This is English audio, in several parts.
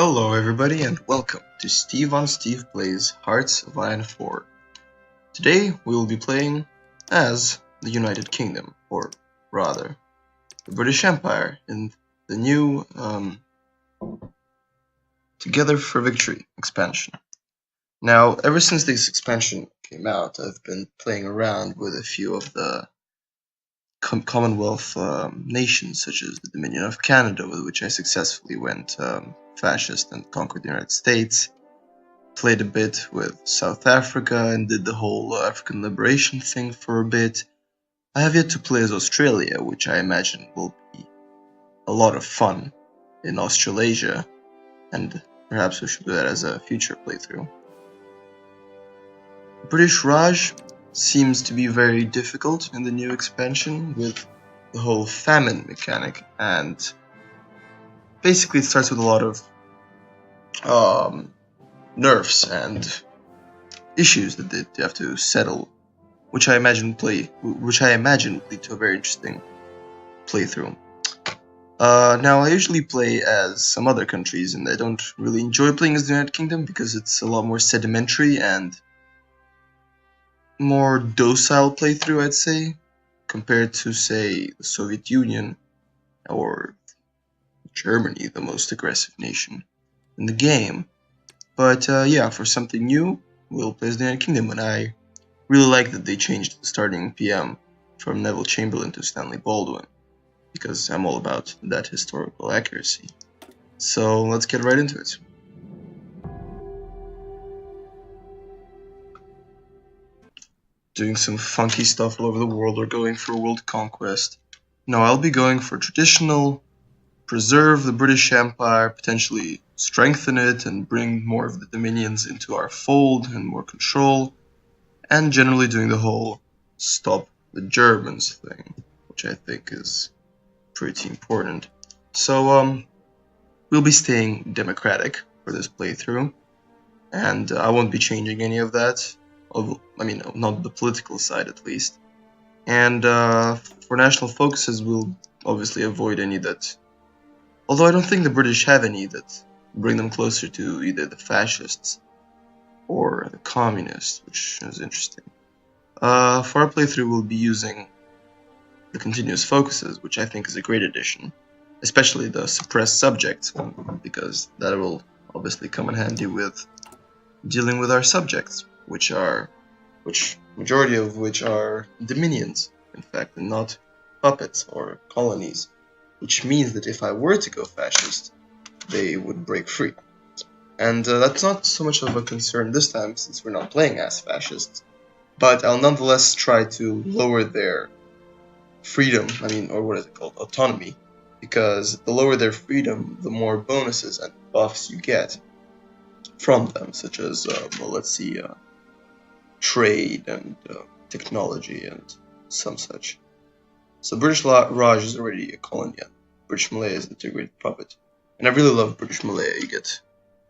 Hello everybody and welcome to Steve on Steve Plays Hearts of Iron 4. Today we will be playing as the United Kingdom, or rather, the British Empire in the new Together for Victory expansion. Now, ever since this expansion came out, I've been playing around with a few of the Commonwealth nations, such as the Dominion of Canada, with which I successfully went fascist and conquered the United States. Played a bit with South Africa and did the whole African liberation thing for a bit. I have yet to play as Australia, which I imagine will be a lot of fun in Australasia, and perhaps we should do that as a future playthrough. British Raj seems to be very difficult in the new expansion with the whole famine mechanic, and basically it starts with a lot of nerfs and issues that they have to settle, which I imagine will lead to a very interesting playthrough. Now I usually play as some other countries, and I don't really enjoy playing as the United Kingdom because it's a lot more sedimentary and more docile playthrough, I'd say, compared to, say, the Soviet Union or Germany, the most aggressive nation in the game. But yeah, for something new, we'll play as the United Kingdom, and I really like that they changed the starting PM from Neville Chamberlain to Stanley Baldwin, because I'm all about that historical accuracy. So let's get right into it. Doing some funky stuff all over the world, or going for world conquest. No, I'll be going for traditional, preserve the British Empire, potentially strengthen it and bring more of the dominions into our fold and more control, and generally doing the whole stop the Germans thing, which I think is pretty important. So we'll be staying democratic for this playthrough, and I won't be changing any of that. I mean, not the political side at least. And for national focuses, we'll obviously avoid any that, although I don't think the British have any that bring them closer to either the fascists or the communists, which is interesting. For our playthrough, we'll be using the continuous focuses, which I think is a great addition, especially the suppressed subjects one, because that will obviously come in handy with dealing with our subjects, which majority of which are dominions, in fact, and not puppets or colonies, which means that if I were to go fascist, they would break free. And that's not so much of a concern this time, since we're not playing as fascists, but I'll nonetheless try to lower their freedom, or what is it called, autonomy, because the lower their freedom, the more bonuses and buffs you get from them, such as, trade and technology and some such. So British Raj is already a colony, and British Malaya is an integrated puppet. And I really love British Malaya. You get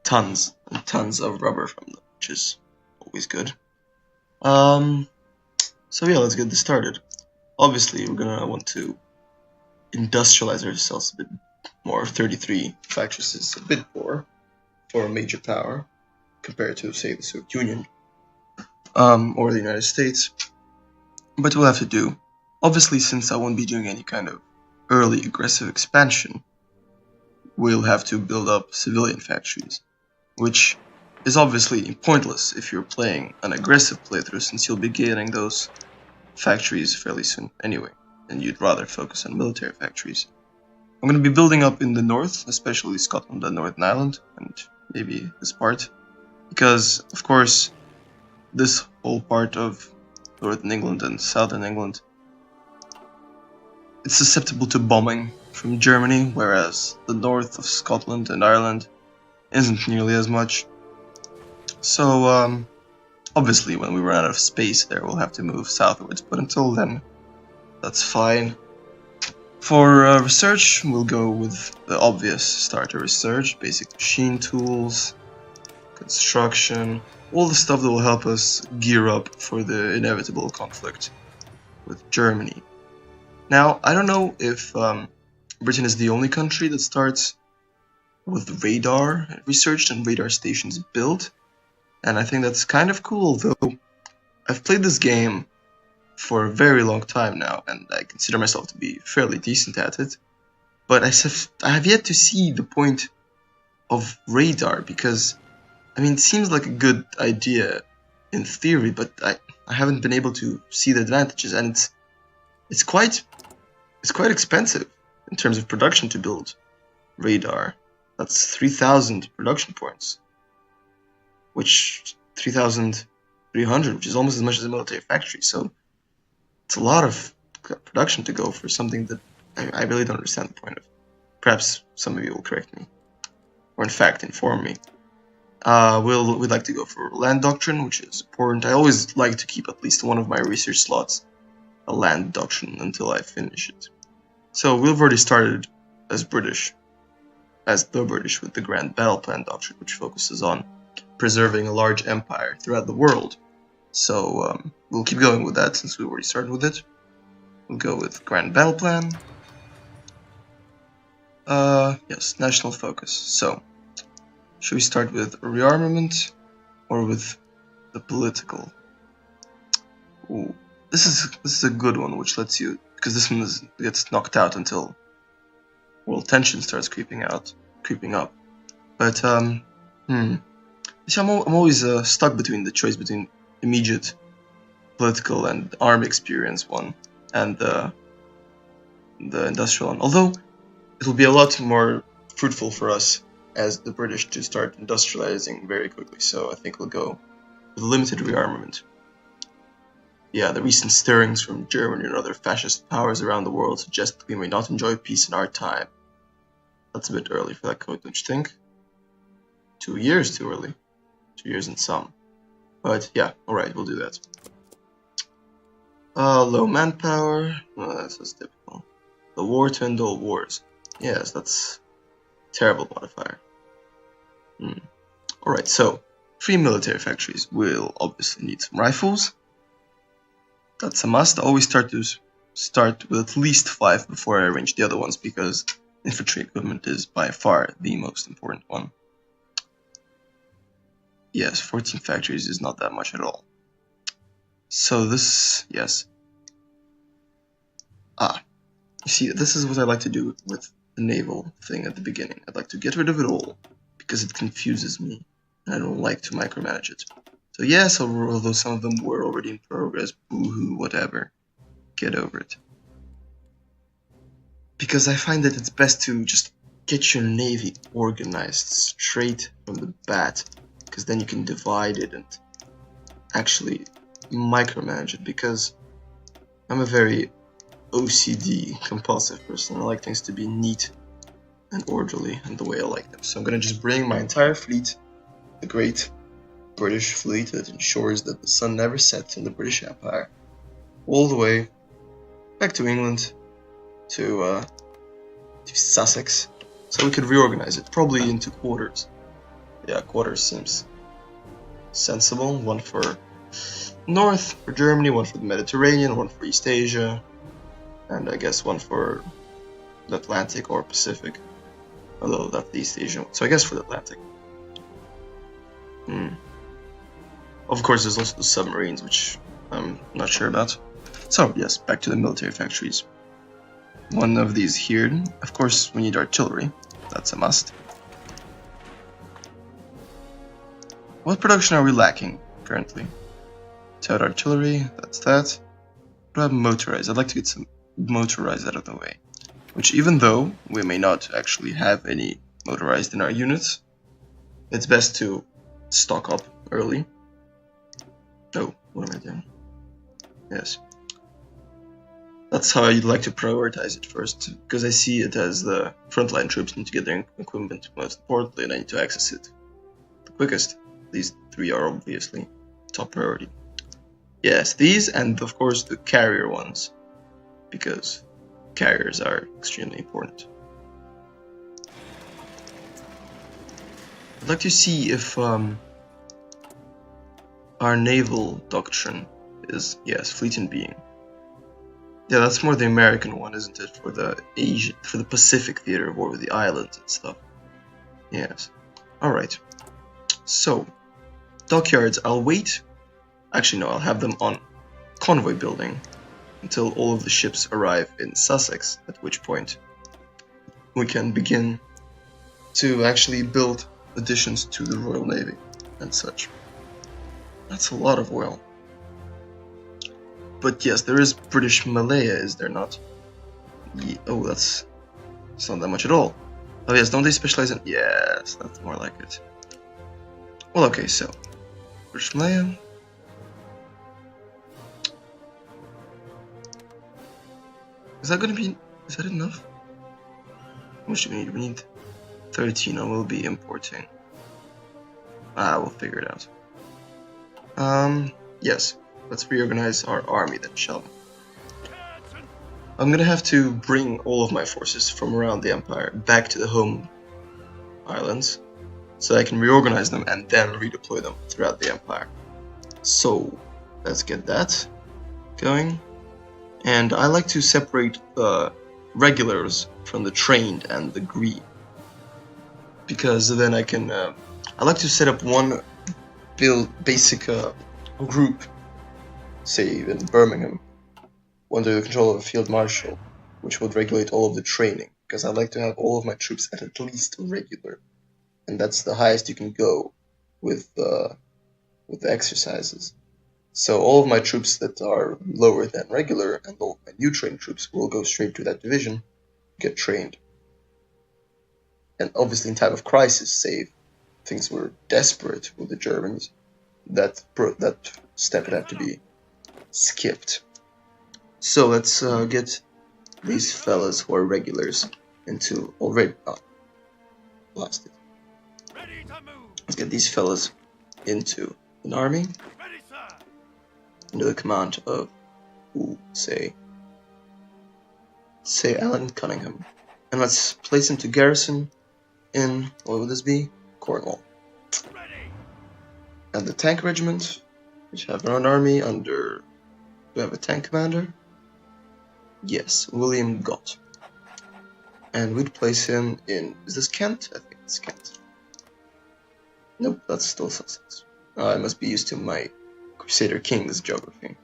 tons and tons of rubber from them, which is always good. So yeah, let's get this started. Obviously, we're gonna want to industrialize ourselves a bit more. 33 factories is a bit poor for a major power compared to, say, the Soviet Union or the United States. But we'll have to do. Obviously, since I won't be doing any kind of early aggressive expansion, we'll have to build up civilian factories, which is obviously pointless if you're playing an aggressive playthrough, since you'll be getting those factories fairly soon anyway, and you'd rather focus on military factories. I'm going to be building up in the north, especially Scotland and Northern Ireland, and maybe this part, because, of course, this whole part of Northern England and Southern England, it's susceptible to bombing from Germany, whereas the north of Scotland and Ireland isn't nearly as much. So, obviously, when we run out of space there, we'll have to move southwards, but until then, that's fine. For research, we'll go with the obvious starter research, basic machine tools, construction, all the stuff that will help us gear up for the inevitable conflict with Germany. Now, I don't know if Britain is the only country that starts with radar researched and radar stations built, and I think that's kind of cool, though I've played this game for a very long time now, and I consider myself to be fairly decent at it, but I have yet to see the point of radar, because, I mean, it seems like a good idea in theory, but I haven't been able to see the advantages, and it's quite expensive in terms of production to build radar. That's 3,000 production points, which 3,300, which is almost as much as a military factory. So it's a lot of production to go for something that I really don't understand the point of. Perhaps some of you will correct me, or in fact inform me. We'd like to go for land doctrine, which is important. I always like to keep at least one of my research slots a land doctrine until I finish it. So we've already started as the British with the Grand Battle Plan doctrine, which focuses on preserving a large empire throughout the world. So we'll keep going with that since we already started with it. We'll go with Grand Battle Plan. Yes, national focus. So, should we start with rearmament or with the political? Ooh, this is a good one, which lets you, because this one gets knocked out until world tension starts creeping up. But see, I'm always stuck between the choice between immediate political and army experience one and the industrial one. Although it will be a lot more fruitful for us as the British to start industrializing very quickly. So I think we'll go with limited rearmament. Yeah, the recent stirrings from Germany and other fascist powers around the world suggest that we may not enjoy peace in our time. That's a bit early for that code, don't you think? 2 years too early. 2 years and some. But yeah, alright, we'll do that. Low manpower. Well, that's just typical. The war to end all wars. Yes, that's a terrible modifier. Alright, so 3 military factories. We'll obviously need some rifles. That's a must. I always start with at least 5 before I arrange the other ones, because infantry equipment is by far the most important one. Yes, 14 factories is not that much at all. So this, yes. You see, this is what I like to do with the naval thing at the beginning. I'd like to get rid of it all, because it confuses me, and I don't like to micromanage it. So yes, although some of them were already in progress, boo-hoo, whatever, get over it. Because I find that it's best to just get your navy organized straight from the bat, because then you can divide it and actually micromanage it, because I'm a very OCD, compulsive person. I like things to be neat and orderly in the way I like them. So I'm going to just bring my entire fleet, the great British fleet that ensures that the sun never sets in the British Empire, all the way back to England, to Sussex, so we could reorganize it, probably into quarters. Yeah, quarters seems sensible. One for North for Germany, one for the Mediterranean, one for East Asia, and I guess one for the Atlantic or Pacific, although that's the East Asian one, so I guess for the Atlantic. Of course, there's also the submarines, which I'm not sure about. So yes, back to the military factories. One of these here. Of course, we need artillery. That's a must. What production are we lacking currently? Stout artillery, that's that. What about motorized? I'd like to get some motorized out of the way. Which, even though we may not actually have any motorized in our units, it's best to stock up early. Oh, what am I doing? Yes. That's how I'd like to prioritize it first, because I see it as the frontline troops need to get their equipment most importantly, and I need to access it the quickest. These 3 are obviously top priority. Yes, these, and of course the carrier ones, because carriers are extremely important. I'd like to see if our naval doctrine is, yes, fleet in being. Yeah, that's more the American one, isn't it? For the Pacific theater of war with the islands and stuff. Yes. Alright. So, dockyards, I'll wait. Actually, no, I'll have them on convoy building until all of the ships arrive in Sussex, at which point we can begin to actually build additions to the Royal Navy and such. That's a lot of oil. But yes, there is British Malaya, is there not? Yeah, oh, that's not that much at all. Oh yes, don't they specialize in... Yes, that's more like it. Well, okay, so British Malaya. Is that gonna be... Is that enough? How much do we need? We need 13, and we'll be importing. We'll figure it out. Yes. Let's reorganize our army then, shall we? I'm gonna have to bring all of my forces from around the Empire back to the home islands, so I can reorganize them and then redeploy them throughout the Empire. So, let's get that going. And I like to separate the regulars from the trained and the green, because then I can. I like to set up one basic group, say in Birmingham, under the control of a field marshal, which would regulate all of the training, because I like to have all of my troops at least regular, and that's the highest you can go with the exercises. So all of my troops that are lower than regular and all of my new trained troops will go straight to that division, get trained. And obviously in time of crisis, say if things were desperate with the Germans, that step would have to be skipped. So let's get these fellas who are regulars into already lost it. Let's get these fellas into an army under the command of say Alan Cunningham, and let's place him to garrison in, what would this be? Cornwall. And the tank regiment, which have our own army under. Do we have a tank commander? Yes, William Gott. And we'd place him in. Is this Kent? I think it's Kent. Nope, that's still Sussex. I must be used to my Crusader Kings geography.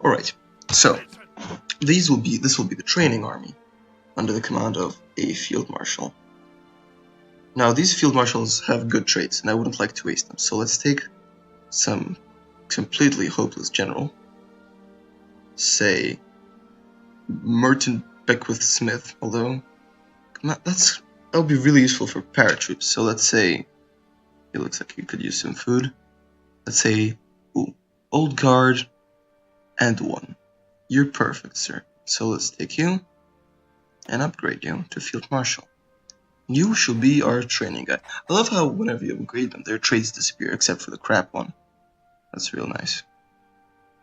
Alright, so this will be the training army under the command of a field marshal. Now these field marshals have good traits, and I wouldn't like to waste them. So let's take some completely hopeless general, say Merton Beckwith Smith. Although that would be really useful for paratroops. So let's say it looks like you could use some food. Let's say Old Guard and 1. You're perfect, sir. So let's take you and upgrade you to Field Marshal. You shall be our training guy. I love how whenever you upgrade them, their traits disappear except for the crap one. That's real nice.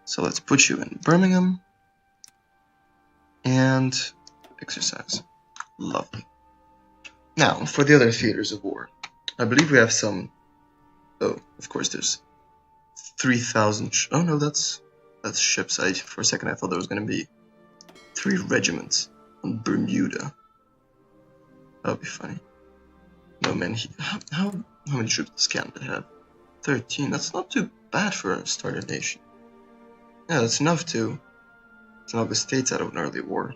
So let's put you in Birmingham and exercise. Lovely. Now, for the other theaters of war, I believe we have some. Oh, of course, there's 3,000. Oh no, that's ships. For a second I thought there was going to be 3 regiments on Bermuda. That would be funny. No man, how many troops does Canada have? 13. That's not too bad for a starter nation. Yeah, that's enough to knock the States out of an early war,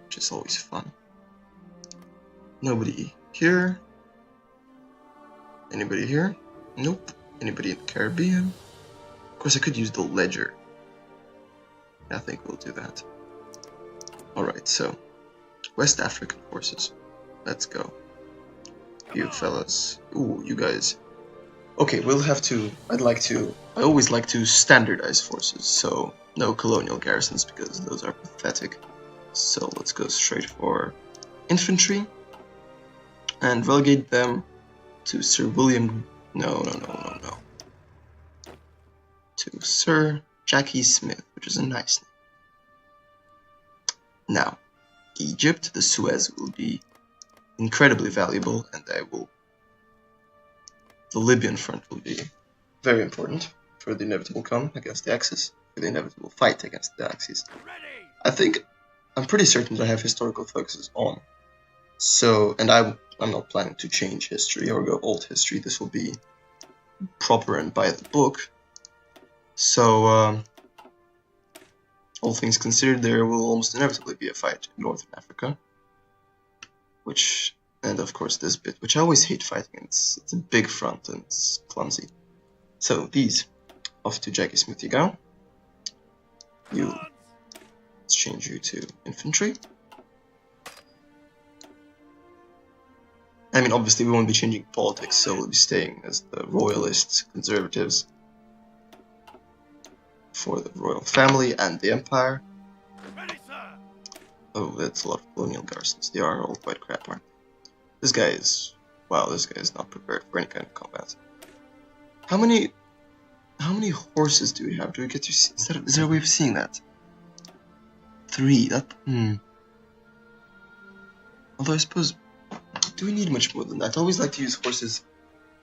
which is always fun. Nobody here. Anybody here? Nope. Anybody in the Caribbean? Of course, I could use the ledger. I think we'll do that. Alright, so West African forces. Let's go. You fellas. Ooh, you guys. Okay, we'll have to. I always like to standardize forces, so no colonial garrisons because those are pathetic. So let's go straight for infantry and relegate them to Sir William. No. To Sir Jackie Smith, which is a nice name. Now, Egypt, the Suez will be incredibly valuable, and the Libyan front will be very important for the inevitable come against the Axis, for the inevitable fight against the Axis. I'm pretty certain that I have historical focuses on So, and I'm not planning to change history or go old history. This will be proper and by the book. So, all things considered, there will almost inevitably be a fight in Northern Africa. And of course this bit, which I always hate fighting. It's a big front and it's clumsy. So these, off to Jackie Smith you go. Let's change you to infantry. I mean, obviously we won't be changing politics, so we'll be staying as the royalists, conservatives, for the royal family and the empire. Oh, that's a lot of colonial garrisons. They are all quite crap, aren't they? This guy is... wow, this guy is not prepared for any kind of combat. How many horses do we have? Do we get to see... Is there a way of seeing that? 3, Although I suppose... do we need much more than that? I always like to use horses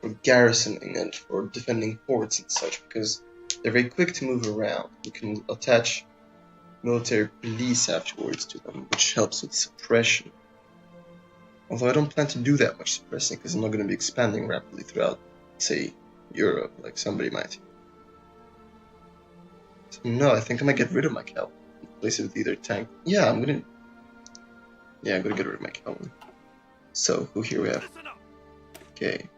for garrisoning and for defending forts and such, because they're very quick to move around. You can attach military police afterwards to them, which helps with suppression. Although I don't plan to do that much suppressing, because I'm not going to be expanding rapidly throughout, say, Europe, like somebody might. So no, I think I might get rid of my cavalry. Replace it with either tank. Yeah, I'm gonna get rid of my cavalry. So, who here we have? Okay.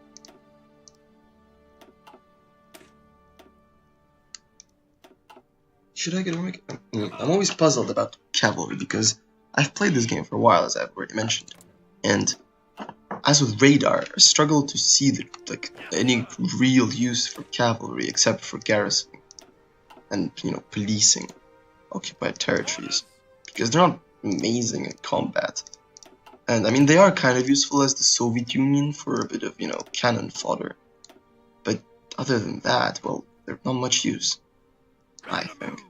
Should I get rid of my cavalry? I'm always puzzled about cavalry, because I've played this game for a while, as I've already mentioned. And as with radar, I struggle to see any real use for cavalry except for garrisoning and, policing occupied territories, because they're not amazing in combat. And I mean, they are kind of useful as the Soviet Union for a bit of, cannon fodder. But other than that, well, they're not much use, I think.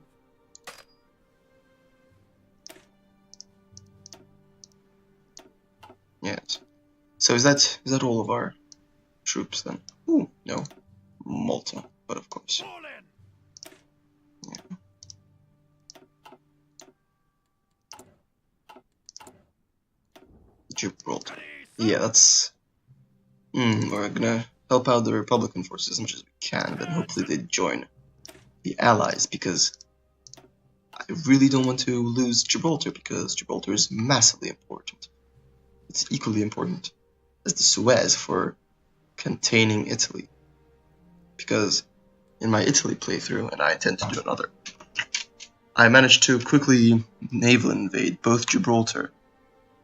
Yes. So is that all of our troops then? Ooh, no. Malta, but of course. Yeah. Gibraltar. Yeah, that's... we're gonna help out the Republican forces as much as we can, but hopefully they join the Allies, because I really don't want to lose Gibraltar, because Gibraltar is massively important. It's equally important as the Suez for containing Italy, because in my Italy playthrough, and I intend to do another, I managed to quickly naval invade both Gibraltar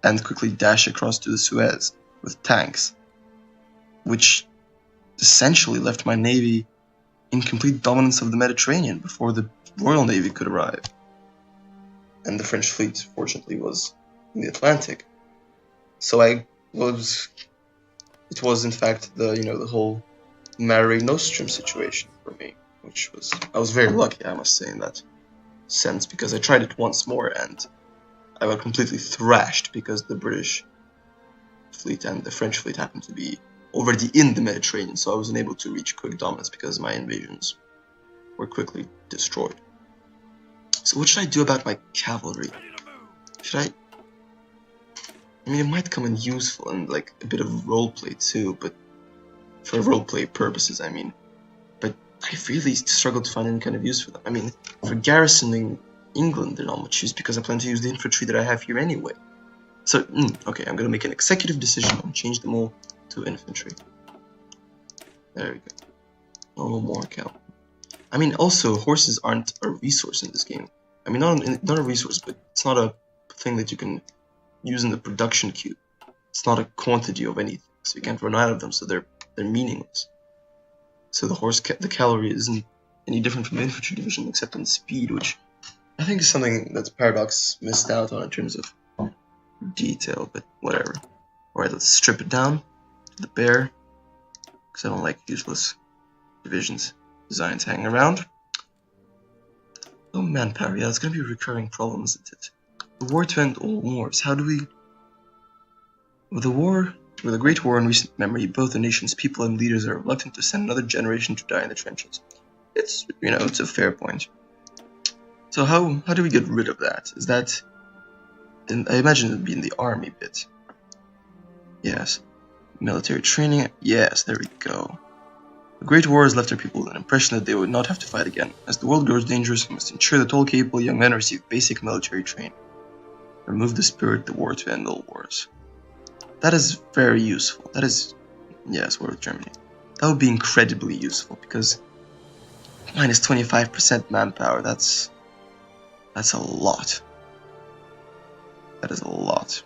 and quickly dash across to the Suez with tanks, which essentially left my navy in complete dominance of the Mediterranean before the Royal Navy could arrive. And the French fleet, fortunately, was in the Atlantic. So it was in fact the whole Mare Nostrum situation for me, I was very lucky, I must say, in that sense, because I tried it once more and I got completely thrashed because the British fleet and the French fleet happened to be already in the Mediterranean, so I wasn't able to reach quick dominance because my invasions were quickly destroyed. So what should I do about my cavalry? I mean, it might come in useful and like a bit of roleplay too, but for roleplay purposes, I mean. But I really struggle to find any kind of use for them. I mean, for garrisoning England, they're not much use because I plan to use the infantry that I have here anyway. So, okay, I'm gonna make an executive decision and change them all to infantry. There we go. No more cavalry. I mean, also, horses aren't a resource in this game. I mean, not a resource, but it's not a thing that you can use in the production queue. It's not a quantity of anything, so you can't run out of them, so they're meaningless. So the cavalry isn't any different from the infantry division except in speed, which I think is something that Paradox missed out on in terms of detail, but whatever. Alright, let's strip it down to the bare, because I don't like useless divisions designs hanging around. Oh, manpower, yeah, it's gonna be a recurring problem, isn't it? The war to end all wars. How do we... With a great war in recent memory, both the nation's people and leaders are reluctant to send another generation to die in the trenches. It's, it's a fair point. So how do we get rid of that? Is that... I imagine it would be in the army bit. Yes. Military training. Yes, there we go. The Great War has left our people with an impression that they would not have to fight again. As the world grows dangerous, we must ensure that all capable young men receive basic military training. Remove the spirit of the war to end all wars. That is very useful. That is... Yes, war with Germany. That would be incredibly useful because minus 25% manpower, that's a lot. That is a lot.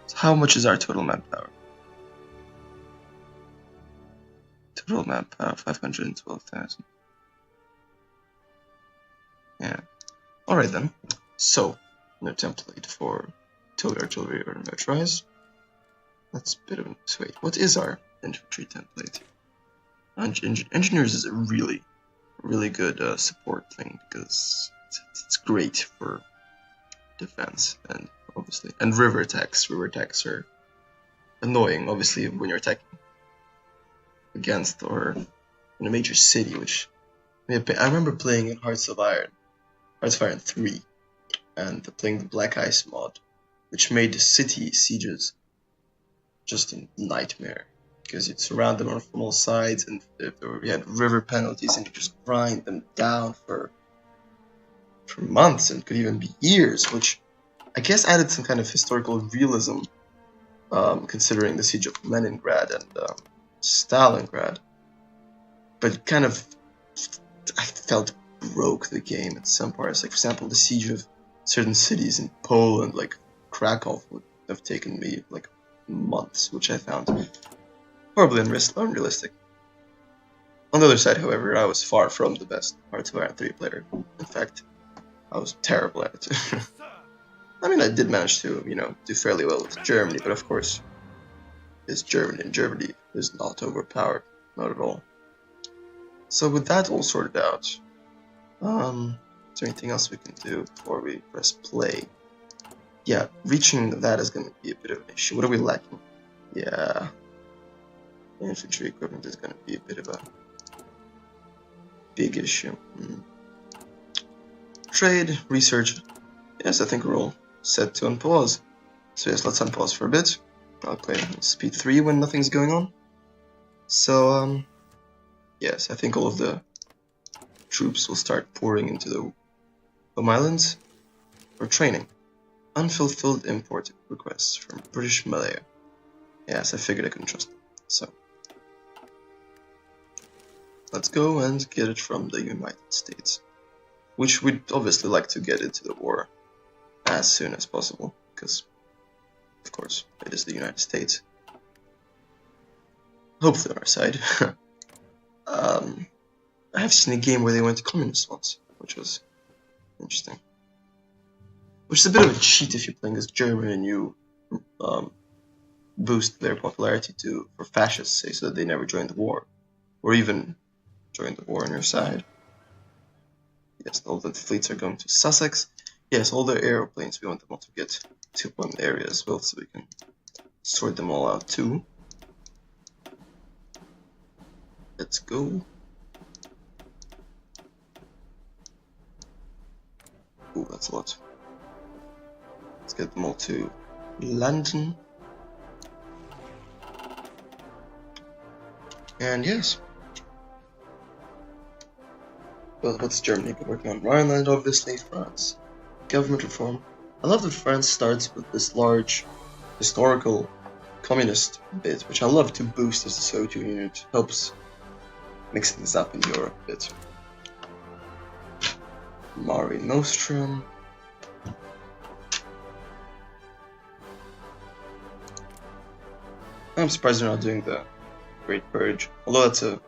So how much is our total manpower? Total manpower, 512,000. Yeah. Alright then. So, no template for total artillery or motorized. That's a bit of a... Wait, what is our infantry template? Engineers is a really good support thing because it's great for defense and obviously river attacks. River attacks are annoying, obviously, when you're attacking against or in a major city. Which I remember playing in Hearts of Iron 3, and playing the Black Ice mod, which made the city sieges just a nightmare. Because you'd surround them from all sides, and you had river penalties, and you just grind them down for months, and could even be years, which I guess added some kind of historical realism, considering the siege of Leningrad and Stalingrad. But it kind of, I felt, broke the game in some parts. Like, for example, the siege of certain cities in Poland, like Krakow, would have taken me like months, which I found horribly unrealistic. On the other side, however, I was far from the best Hearts of Iron 3 player. In fact, I was terrible at it. I mean, I did manage to, do fairly well with Germany, but of course, it's Germany, and Germany is not overpowered, not at all. So with that all sorted out, is there anything else we can do before we press play? Yeah, reaching that is going to be a bit of an issue. What are we lacking? Yeah, infantry equipment is going to be a bit of a big issue. Trade, research. Yes, I think we're all set to unpause. So yes, let's unpause for a bit. I'll play speed 3 when nothing's going on. So, yes, I think all of the troops will start pouring into the home islands for training. Unfulfilled import requests from British Malaya. Yes, I figured I couldn't trust them. So, let's go and get it from the United States, which we'd obviously like to get into the war as soon as possible, because, of course, it is the United States. Hopefully on our side. I have seen a game where they went communist once, which was interesting. Which is a bit of a cheat if you're playing as German and you boost their popularity for fascists, say, so that they never join the war, or even join the war on your side. Yes, all the fleets are going to Sussex. Yes, all the aeroplanes, we want them all to get to one area as well, so we can sort them all out too. Let's go. Ooh, that's a lot. Let's get them all to London. And yes. Well, what's Germany been working on? Rhineland, obviously. France. Government reform. I love that France starts with this large historical communist bit, which I love to boost as the Soviet Union. It helps mix things up in Europe a bit. Mare Nostrum. I'm surprised they're not doing the Great Purge, although that's a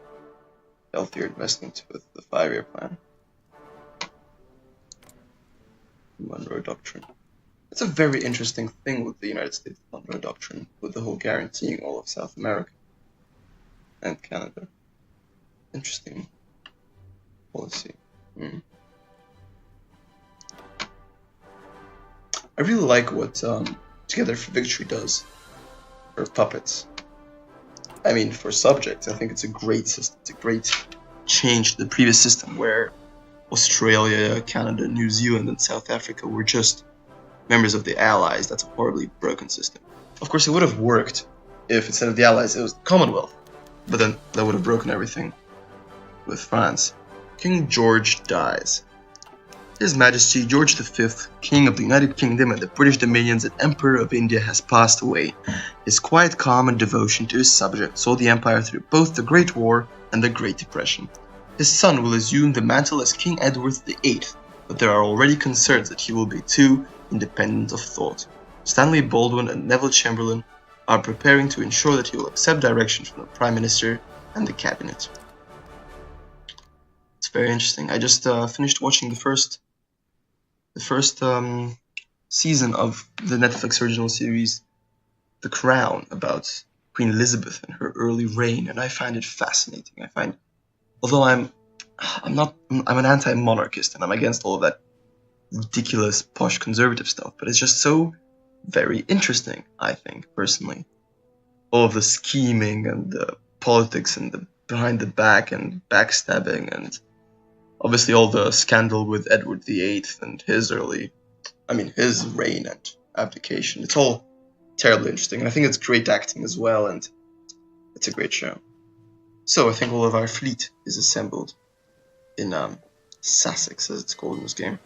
healthier investment with the 5-year plan. Monroe Doctrine. It's a very interesting thing with the United States Monroe Doctrine, with the whole guaranteeing all of South America and Canada. Interesting policy. I really like what Together for Victory does for puppets. I mean, for subjects, I think it's a great system. It's a great change to the previous system where Australia, Canada, New Zealand, and South Africa were just members of the Allies. That's a horribly broken system. Of course, it would have worked if instead of the Allies it was the Commonwealth, but then that would have broken everything with France. King George dies. His Majesty George V, King of the United Kingdom and the British Dominions and Emperor of India, has passed away. His quiet calm and devotion to his subjects saw the empire through both the Great War and the Great Depression. His son will assume the mantle as King Edward VIII, but there are already concerns that he will be too independent of thought. Stanley Baldwin and Neville Chamberlain are preparing to ensure that he will accept direction from the Prime Minister and the Cabinet. It's very interesting. I just finished watching the first season of the Netflix original series The Crown, about Queen Elizabeth and her early reign, and I find it fascinating. Although I'm an anti-monarchist and I'm against all of that ridiculous posh conservative stuff, but it's just so very interesting, I think, personally. All of the scheming and the politics and the behind the back and backstabbing, and obviously all the scandal with Edward VIII and his reign and abdication. It's all terribly interesting, and I think it's great acting as well, and it's a great show. So I think all of our fleet is assembled in Sussex, as it's called in this game.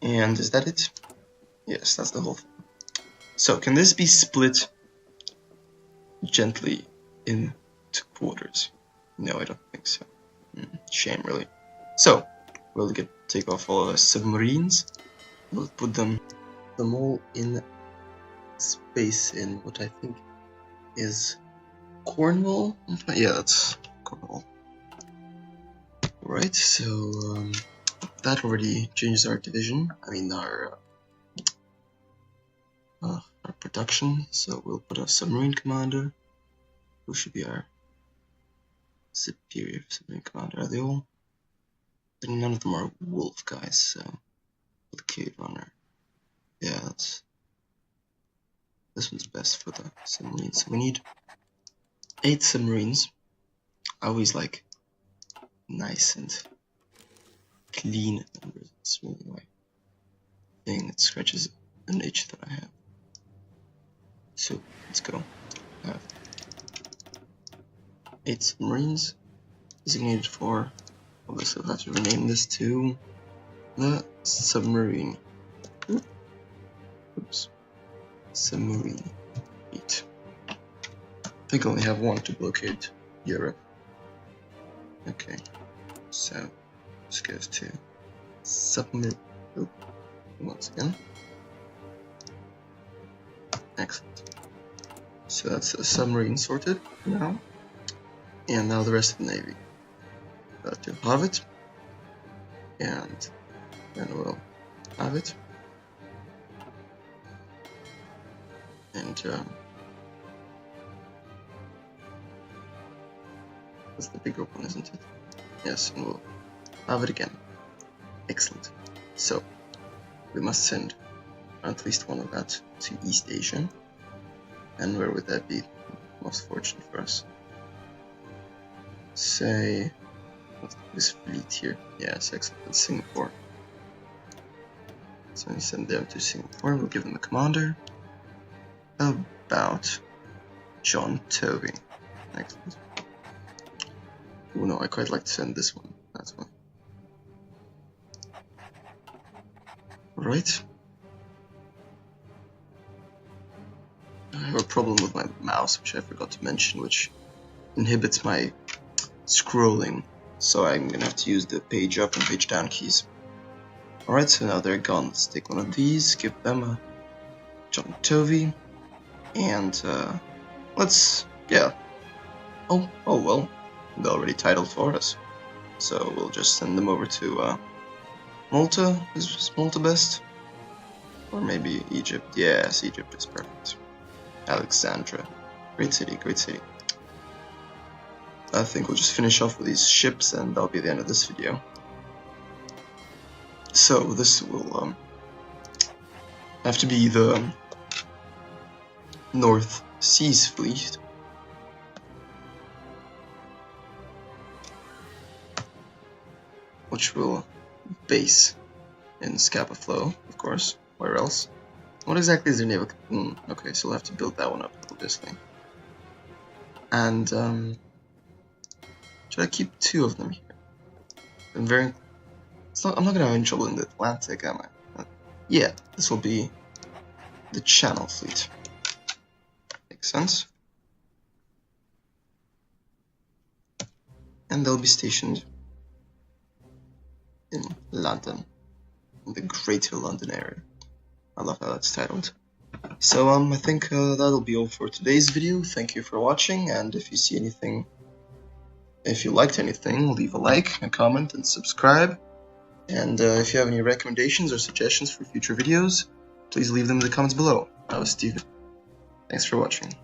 And is that it? Yes, that's the whole thing. So can this be split gently into quarters? No, I don't think so. Shame, really. So, we'll take off all of our submarines. We'll put them all in space in what I think is Cornwall. Yeah, that's Cornwall. Right, so that already changes our division. Our production. So we'll put a submarine commander, who should be our superior submarine commander. Are they all? None of them are wolf guys, so the cave runner. Yeah, this one's best for the submarines. So we need 8 submarines. I always like nice and clean numbers. It's really my thing. It scratches an itch that I have. So let's go. I have 8 submarines designated for. Obviously, I'll have to rename this to the submarine. Oops. Submarine 8. I think I only have one to blockade Europe. Okay, so this goes to submarine. Once again. Excellent. So that's a submarine sorted now. And now the rest of the Navy. To have it. And then we'll have it. And that's the bigger one, isn't it? Yes, and we'll have it again. Excellent. So we must send at least one of that to East Asia. And where would that be most fortunate for us? Say, what's this fleet here? Yes, excellent. It's Singapore. So we send them to Singapore. We'll give them a commander. About John Tovey. Excellent. Oh no, I quite like to send this one. That's one. Right. I have a problem with my mouse, which I forgot to mention, which inhibits my scrolling. So I'm gonna have to use the page up and page down keys. Alright, so now they're gone. Let's take one of these, give them a John Tovey, and oh well, they're already titled for us. So we'll just send them over to Malta. Is Malta best? Or maybe Egypt. Yes, Egypt is perfect. Alexandria. Great city, great city. I think we'll just finish off with these ships and that'll be the end of this video. So this will have to be the North Seas Fleet. Which will base in Scapa Flow, of course, Where else? What exactly is their naval? Okay, so we'll have to build that one up, obviously. And should I keep 2 of them here? I'm not gonna have any trouble in the Atlantic, am I? Yeah, this will be the Channel Fleet. Makes sense. And they'll be stationed in London, in the Greater London area. I love how that's titled. So I think that'll be all for today's video. Thank you for watching, and if you see anything, if you liked anything, leave a like, a comment, and subscribe. And if you have any recommendations or suggestions for future videos, please leave them in the comments below. I was Steven. Thanks for watching.